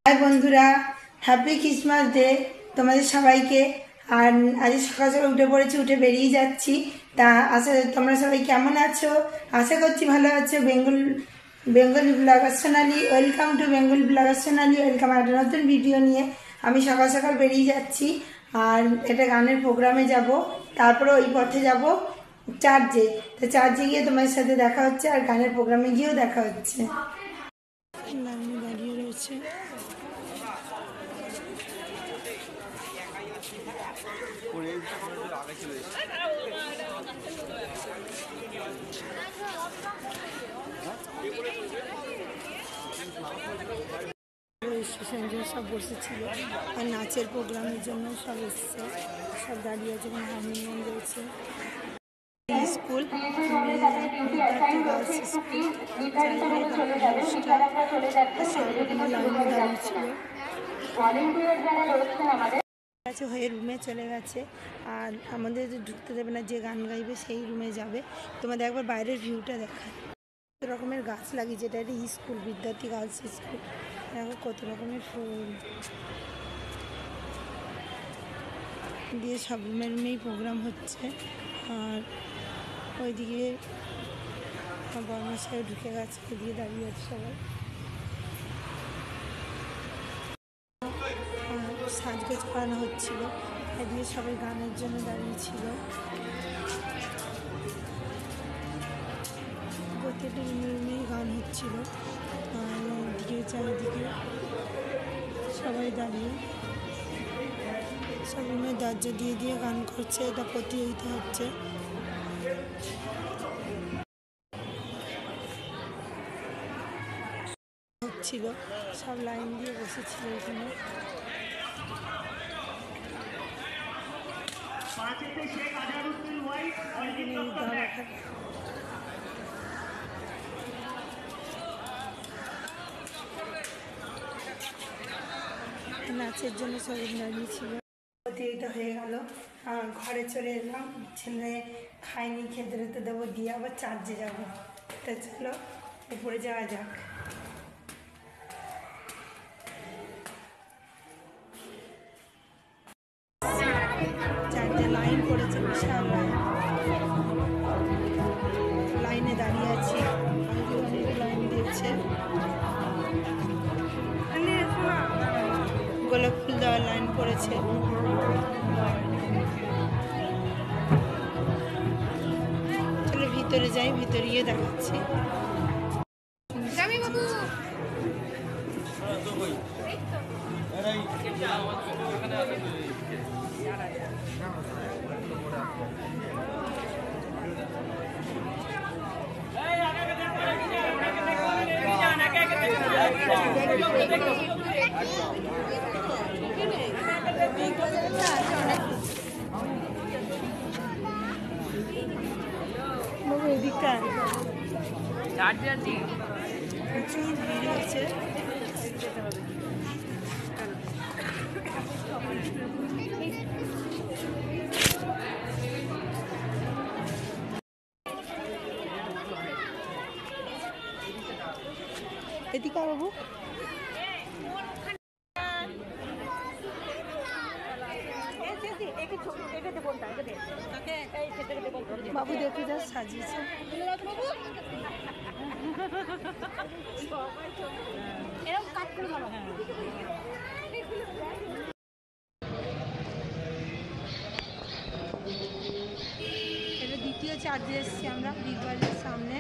हाय बंधुरा happy Christmas day तुम्हारे सबाइके আর আজ সকাল সকাল উঠে পড়েছি, উঠে বেরিয়ে যাচ্ছি। তা আশা তোমরা সবাই কেমন আছো? আশা করছি ভালো আছো। Bengali blogger Sonali, welcome to Bengali blogger Sonali, welcome একটা নতুন ভিডিও নিয়ে। আমি সকাল সকাল বেরিয়ে যাচ্ছি আর একটা গানের প্রোগ্রামে যাব, তারপরে ওই পথে যাব চার্চে। তো চার্চে গিয়ে তোমার সাথে দেখা হচ্ছে আর গানের প্রোগ্রামে গিয়েও দেখা হচ্ছে। দাঁড়িয়ে রয়েছে সব বসেছিল আর নাচের প্রোগ্রামের জন্য সব এসছে, সব দাঁড়িয়ে আছে। কোনো হারমোনিয়াম রয়েছে। স্কুল বিদ্যার্থী গার্লস স্কুল হয়ে রুমে চলে গেছে আর আমাদের ঢুকতে দেবে না, যে গান গাইবে সেই রুমে যাবে। তোমাদের একবার বাইরের ভিউটা দেখায়। কত রকমের গাছ লাগিয়েছে, এটা একটা স্কুল, বিদ্যার্থী গার্লস স্কুল। দেখো কত রকমের ফুল দিয়ে সব রুমেই প্রোগ্রাম হচ্ছে। আর ওইদিকে বর্মশাই ঢুকে গেছে, ওইদিকে দাঁড়িয়ে আছে সবাই। সাজগোজ করানো হচ্ছিল, এদিকে সবাই গানের জন্য দাঁড়িয়েছিল। প্রত্যেকটা রুমেই গান হচ্ছিল আর ওইদিকে চারিদিকে সবাই দাঁড়িয়ে সব রুমের দরজা দিয়ে দিয়ে গান করছে। এটা প্রতিযোগিতা হচ্ছে। হচ্ছিল, সব লাইন দিয়ে বসেছিল এখানে। নাচের জন্য সবাই দাঁড়িয়েছিল। প্রতিযোগিতা হয়ে গেল, ঘরে চলে এলাম। ছেলে খাইনি, খেতে রেতে দেবো, দিয়ে আবার চার্জে যাবো। তা চলো উপরে যাওয়া যাক। চার্জে লাইন পড়েছে, বিশাল লাইনে দাঁড়িয়ে আছি। অনেক লাইন দিয়েছে, গোলাপ ফুল দেওয়ার লাইন পড়েছে। চলো ভিতরে যাই, ভিতরে গিয়ে দেখাচ্ছি। এদিকটা প্রচুর ভিড় হচ্ছে। এদিকে বাবু, বাবু দেখে যা সাজিয়েছে। এটা দ্বিতীয় চার্জে এসেছি আমরা, বিগ বাজারের সামনে।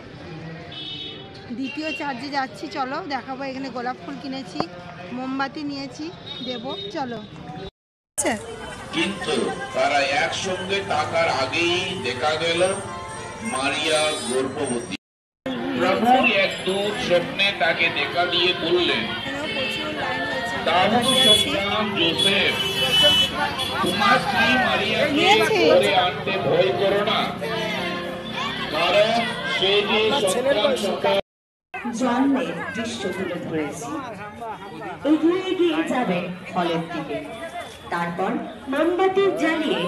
দ্বিতীয় চার্জে যাচ্ছি, চলো দেখাবো। এখানে গোলাপ ফুল কিনেছি, মোমবাতি নিয়েছি, দেবো। চলো। কিন্তু তারা একসঙ্গে থাকার আগেই দেখা গেল মারিয়া গর্ভবতী। প্রভুর এক দূত স্বপ্নে তাকে দেখা দিয়ে বললেন, দাউদ সন্তান যোসেফ, তোমার স্ত্রী মারিয়াকে ঘরে আনতে ভয় করো না, কারণ সে যে সন্তান জন্মের দৃশ্য তুলে ধরেছি। এগিয়ে এগিয়ে যাবে হলের দিকে, তারপর মোমবাতি জ্বালিয়ে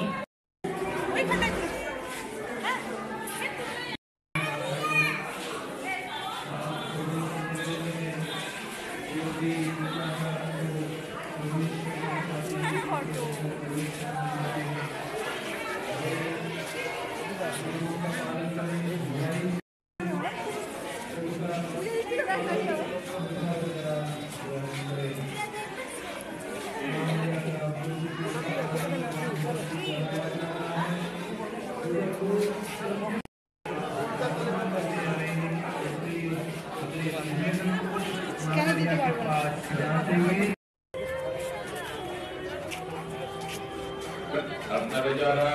আপনারা যারা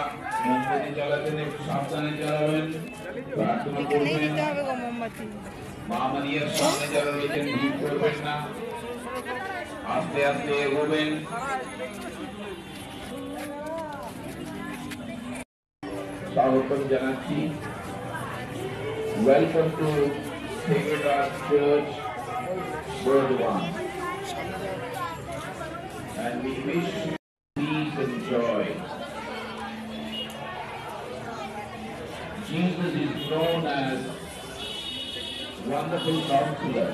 মোমবাতি জ্বালাতেন একটু সাবধানে জ্বালাবেন, প্রার্থনা করবেন। মা মারিয়ার সামনে যারা রয়েছেন ভিড় করবেন না, আস্তে আস্তে এগোবেন। স্বাগতম জানাচ্ছি। Welcome to Sacred Heart Church, Burdwan. And we wish you peace and joy. Jesus is known as Wonderful Counselor.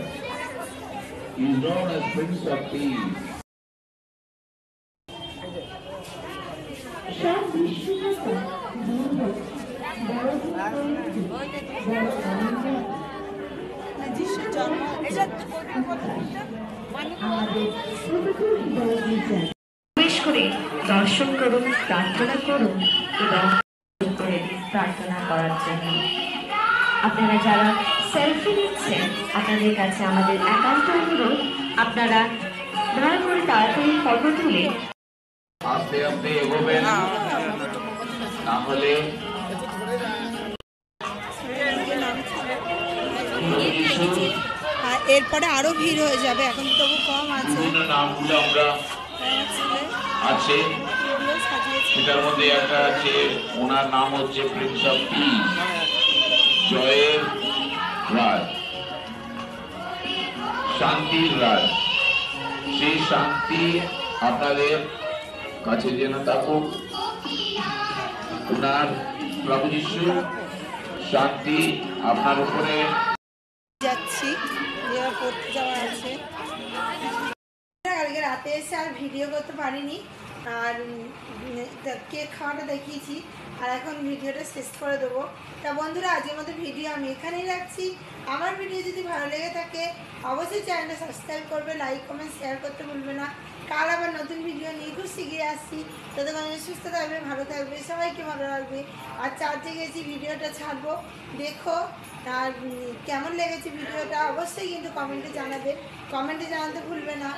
He is known as Prince of Peace. সব বিশ্বকর্তা দুর্গ বড়দিন আমাদের প্রবেশ করে দর্শন করুন, প্রার্থনা করুন এবং করে দিন প্রার্থনা করার জন্য। আপনারা যারা সেলফি নিচ্ছেন, আপনাদের কাছে আমাদের একান্ত অনুরোধ, আপনারা দয়া করে তাড়াতাড়ি ফটো তুলে আস্তে আস্তে এগোবেন, না হলে এরপরে আরো ভিড় হয়ে যাবে, এখন তবু কম আছে। বিভিন্ন নামগুলো আমরা আছে, সেটার মধ্যে একটা আছে, ওনার নাম হচ্ছে প্রিন্স অফ পিস, জয়ের রাজ, শান্তির রাজ। সেই শান্তি আপনাদের কাছে যেন থাকুক। ওনার প্রভু যিশু শান্তি আপনার উপরে যাচ্ছি, পড়তে যাওয়া আছে। কালকে রাতে এসে আর ভিডিও করতে পারিনি, আর কেক খাওয়াটা দেখিয়েছি, আর এখন ভিডিওটা শেষ করে দেবো। তা বন্ধুরা, আজকের মতো ভিডিও আমি এখানেই রাখছি। আমার ভিডিও যদি ভালো লেগে থাকে অবশ্যই চ্যানেলটা সাবস্ক্রাইব করবে, লাইক কমেন্ট শেয়ার করতে ভুলবে না। কাল আবার নতুন ভিডিও নিয়ে খুব শিখিয়ে আসছি। ততক্ষণ সুস্থ থাকবে, ভালো থাকবে, সবাইকে ভালো রাখবে। আর চার্জে গেছি, ভিডিওটা ছাড়বো, দেখো। আর কেমন লেগেছে ভিডিওটা অবশ্যই কিন্তু কমেন্টে জানাবে, কমেন্টে জানাতে ভুলবে না।